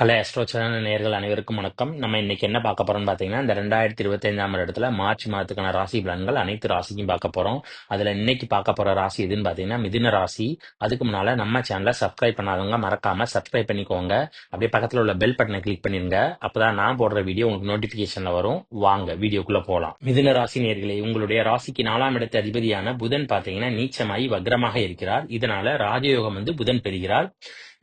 கலை astro channel நேயர்கள் அனைவருக்கும் வணக்கம். நம்ம இன்னைக்கு என்ன பார்க்க போறோம்னு பார்த்தீங்கன்னா, இந்த 2025ஆம் வருடத்துல மார்ச் மாதத்துக்கான ராசி பலன்கள் அனைத்து ராசிக்கும் பார்க்க போறோம். அதுல இன்னைக்கு பார்க்க போற ராசி எதுன்னு பார்த்தீங்கன்னா, மிதுன ராசி. அதுக்கு முன்னால நம்ம சேனலை சப்ஸ்கிரைப் பண்ணாதவங்க மறக்காம சப்ஸ்கிரைப் பண்ணிக்கோங்க. அப்படியே பக்கத்துல உள்ள பெல் பட்டனை கிளிக் பண்ணிருங்க. அப்பதான் நான் போடுற வீடியோ உங்களுக்கு நோட்டிபிகேஷன்ல வரும். வாங்க வீடியோக்குள்ள போலாம். மிதுன ராசி நேயர்களே, உங்களுடைய ராசிக்கு 4ஆம் இடத்து அதிபதியான புதன் பார்த்தீங்கன்னா நீச்சமாகி வக்ரமாக இருக்கிறார். இதனால ராஜயோகம் புதன் பெறுகிறார்.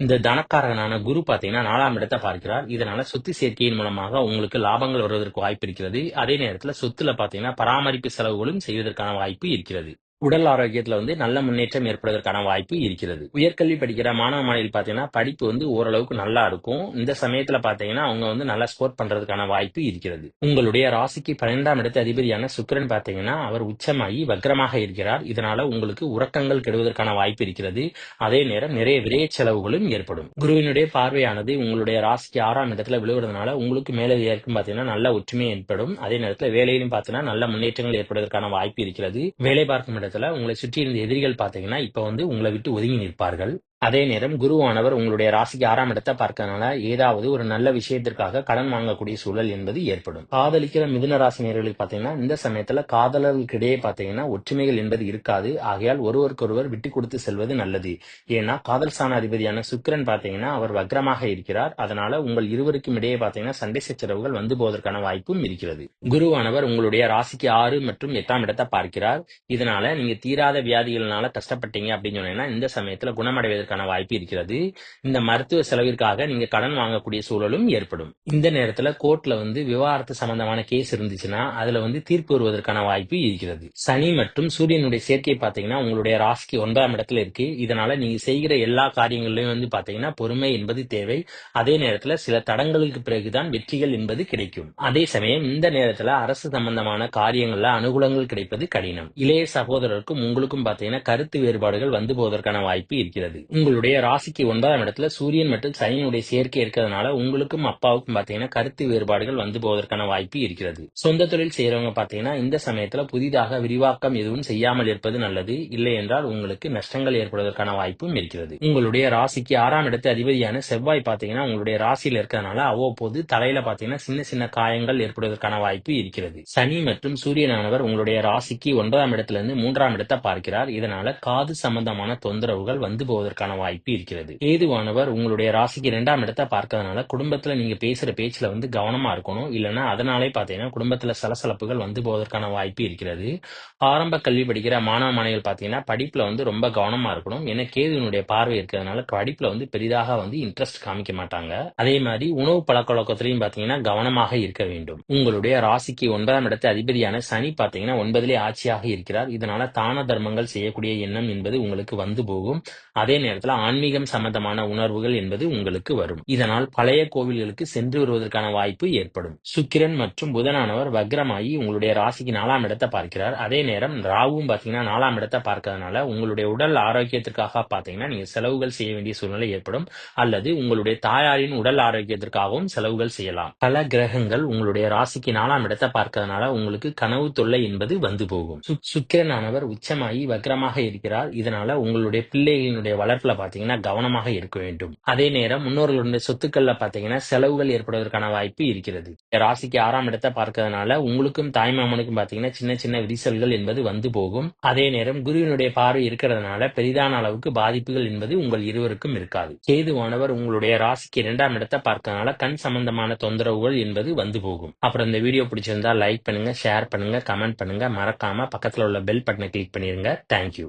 இந்த தனக்காரகனான குரு பாத்தீங்கன்னா 4ஆம் இடத்தை பார்க்கிறார். இதனால சொத்து சேர்க்கையின் மூலமாக உங்களுக்கு லாபங்கள் வருவதற்கு வாய்ப்பு இருக்கிறது. அதே நேரத்துல சொத்துல பாத்தீங்கன்னா பராமரிப்பு செலவுகளும் செய்வதற்கான வாய்ப்பு இருக்கிறது. உடல் ஆரோக்கியத்துல நல்ல முன்னேற்றம் ஏற்படுவதற்கான வாய்ப்பு இருக்கிறது. உயர்கல்வி படிக்கிற மாணவ மாணவிகள் பாத்தீங்கன்னா படிப்பு ஓரளவுக்கு நல்லா இருக்கும். இந்த சமயத்துல பாத்தீங்கன்னா அவங்க நல்லா ஸ்கோர் பண்றதுக்கான வாய்ப்பு இருக்கிறது. உங்களுடைய ராசிக்கு 12ஆம் இடத்து அதிபதியான சுக்கிரன் பாத்தீங்கன்னா அவர் உச்சமாகி வக்ரமாக இருக்கிறார். இதனால உங்களுக்கு உறக்கங்கள் கெடுவதற்கான வாய்ப்பு இருக்கிறது. அதே நேரம் நிறைய விரைய செலவுகளும் ஏற்படும். குருவினுடைய பார்வையானது உங்களுடைய ராசிக்கு 6ஆம் இடத்துல விழுவதனால உங்களுக்கு மேலதிகாரிக்கும் பாத்தீங்கன்னா நல்ல ஒற்றுமை ஏற்படும். அதே நேரத்துல வேலையிலும் பாத்தீங்கன்னா நல்ல முன்னேற்றங்கள் ஏற்படுவதற்கான வாய்ப்பு இருக்கிறது. வேலை பார்க்கும் இடத்துல உங்களை சுற்றி இருந்த எதிரிகள் பாத்தீங்கன்னா இப்ப உங்களை விட்டு ஒதுங்கி நிற்பார்கள். அதே நேரம் குருவானவர் உங்களுடைய ராசிக்கு 6ஆம் இடத்தை பார்க்கறதுனால ஏதாவது ஒரு நல்ல விஷயத்திற்காக கடன் வாங்கக்கூடிய சூழல் என்பது ஏற்படும். காதலிக்கிற மிதுன ராசி நேயர்களுக்கு பாத்தீங்கன்னா இந்த சமயத்துல காதலர்களுக்கிடையே பாத்தீங்கன்னா ஒற்றுமைகள் என்பது இருக்காது. ஆகையால் ஒருவருக்கொருவர் விட்டு கொடுத்து செல்வது நல்லது. ஏன்னா காதல் ஸ்தான அதிபதியான சுக்கிரன் பாத்தீங்கன்னா அவர் வக்ரமாக இருக்கிறார். அதனால உங்கள் இருவருக்கும் இடையே பாத்தீங்கன்னா சண்டை சச்சரவுகள் போவதற்கான வாய்ப்பும் இருக்கிறது. குருவானவர் உங்களுடைய ராசிக்கு 6 மற்றும் 8ஆம் இடத்தை பார்க்கிறார். இதனால நீங்க தீராத வியாதிகள்னால கஷ்டப்பட்டீங்க அப்படின்னு சொன்னீங்கன்னா இந்த சமயத்துல குணமடைவதற்கான வாய்ப்பு இருக்கிறது. இந்த மருத்துவ செலவிற்காக நீங்க கடன் வாங்கக்கூடிய சூழலும் ஏற்படும். இந்த நேரத்துல கோர்ட்ல விவாகரத்து சம்பந்தமான கேஸ் இருந்துச்சுன்னா அதுல தீர்ப்பு வருவதற்கான வாய்ப்பு இருக்கிறது. சனி மற்றும் சூரியனுடைய சேர்க்கை பாத்தீங்கன்னா உங்களுடைய ராசிக்கு 9ஆம் இடத்துல இருக்கு. இதனால நீங்க செய்கிற எல்லா காரியங்களையும் பாத்தீங்கன்னா பொறுமை என்பது தேவை. அதே நேரத்துல சில தடங்களுக்கு பிறகுதான் வெற்றிகள் என்பது கிடைக்கும். அதே சமயம் இந்த நேரத்துல அரசு சம்பந்தமான காரியங்கள்ல அனுகூலங்கள் கிடைப்பது கடினம். இளைய சகோதரருக்கும் உங்களுக்கும் பாத்தீங்கன்னா கருத்து வேறுபாடுகள் போவதற்கான வாய்ப்பு இருக்கிறது. உங்களுடைய ராசிக்கு 9ஆம் இடத்துல சூரியன் மற்றும் சனியினுடைய சேர்க்கை இருக்கிறதுனால உங்களுக்கும் அப்பாவுக்கும் பாத்தீங்கன்னா கருத்து வேறுபாடுகள் போவதற்கான வாய்ப்பு இருக்கிறது. சொந்த தொழில் செய்யறவங்க பாத்தீங்கன்னா இந்த சமயத்துல புதிதாக விரிவாக்கம் எதுவும் செய்யாமல் இருப்பது நல்லது. இல்லை என்றால் உங்களுக்கு நஷ்டங்கள் ஏற்படுவதற்கான வாய்ப்பும் இருக்கிறது. உங்களுடைய ராசிக்கு 6ஆம் இடத்து அதிபதியான செவ்வாய் பாத்தீங்கன்னா உங்களுடைய ராசியில இருக்கிறதுனால அவ்வப்போது தலையில பாத்தீங்கன்னா சின்ன சின்ன காயங்கள் ஏற்படுவதற்கான வாய்ப்பு இருக்கிறது. சனி மற்றும் சூரியனானவர் உங்களுடைய ராசிக்கு 9ஆம் இடத்துல இருந்து 3ஆம் இடத்தை பார்க்கிறார். இதனால காது சம்பந்தமான தொந்தரவுகள் போவதற்கான வாய்ப்பு இருக்கிறது. கேதுவானவர் உங்களுடைய ராசிக்கு 2ஆம் இடத்தை பார்க்கறதுனால குடும்பத்துல நீங்க பேசுற பேச்சுல கவனமா இருக்கணும். இல்லைன்னா அதனாலே பாத்தீங்கன்னா குடும்பத்துல சலசலப்புகள் போவதற்கான வாய்ப்பு இருக்கிறது. ஆரம்ப கல்வி படிக்கிற மாணவ மாணவிகள் பாத்தீங்கன்னா படிப்புல ரொம்ப கவனமா இருக்கணும். ஏன்னா கேதுவினுடைய பார்வை இருக்கிறதுனால படிப்புல பெரிதாக இன்ட்ரெஸ்ட் காமிக்க மாட்டாங்க. அதே மாதிரி உணவு பழக்க வழக்கத்திலையும் பாத்தீங்கன்னா கவனமாக இருக்க வேண்டும். உங்களுடைய ராசிக்கு 9ஆம் இடத்து அதிபதியான சனி பாத்தீங்கன்னா 9லே ஆட்சியாக இருக்கிறார். இதனால தான தர்மங்கள் செய்யக்கூடிய எண்ணம் என்பது உங்களுக்கு போகும். அதே நேரத்துல ஆன்மீகம் சம்பந்தமான உணர்வுகள் என்பது உங்களுக்கு வரும். இதனால் பழைய கோவில்களுக்கு சென்று வருவதற்கான வாய்ப்பு ஏற்படும். சுக்கிரன் மற்றும் புதனானவர் வக்ரமாகி உங்களுடைய ராசிக்கு 4ஆம் இடத்தை பார்க்கிறார். அதே நேரம் ராகுவும் பாத்தீங்கன்னா 4ஆம் இடத்தை பார்க்கறதுனால உங்களுடைய உடல் ஆரோக்கியத்திற்காக பாத்தீங்கன்னா நீங்க செலவுகள் செய்ய வேண்டிய சூழ்நிலை ஏற்படும். அல்லது உங்களுடைய தாயாரின் உடல் ஆரோக்கியத்திற்காகவும் செலவுகள் செய்யலாம். பல கிரகங்கள் உங்களுடைய ராசிக்கு 4ஆம் இடத்தை பார்க்கறதுனால உங்களுக்கு கனவு தொல்லை என்பது போகும். சுக்கிரனானவர் உச்சமாகி வக்ரமாக இருக்கிறார். இதனால உங்களுடைய பிள்ளைகளினுடைய வளர்ப்புல பாத்தீங்கன்னா கவனமாக இருக்க வேண்டும். அதே நேரம் முன்னோர்களுடைய சொத்துக்கள்ல பாத்தீங்கன்னா செலவுகள் ஏற்படுவதற்கான வாய்ப்பு இருக்கிறது. ராசிக்கு 6ஆம் இடத்தை பார்க்கறதுனால உங்களுக்கும் தாய்மாமனுக்கும் பாத்தீங்கன்னா சின்ன சின்ன விரிசல்கள் என்பது போகும். அதே நேரம் குருவினுடைய பார்வை இருக்கிறதுனால பெரிதான அளவுக்கு பாதிப்புகள் என்பது உங்கள் இருவருக்கும் இருக்காது. கேதுவானவர் உங்களுடைய ராசிக்கு 2ஆம் இடத்தை பார்க்கறதுனால கண் சம்பந்தமான தொந்தரவுகள் என்பது போகும். அப்புறம் இந்த வீடியோ பிடிச்சிருந்தா லைக் பண்ணுங்க, ஷேர் பண்ணுங்க, கமெண்ட் பண்ணுங்க. மறக்காம பக்கத்துல உள்ள பெல் பட்டனை கிளிக் பண்ணிருங்க. தேங்க்யூ.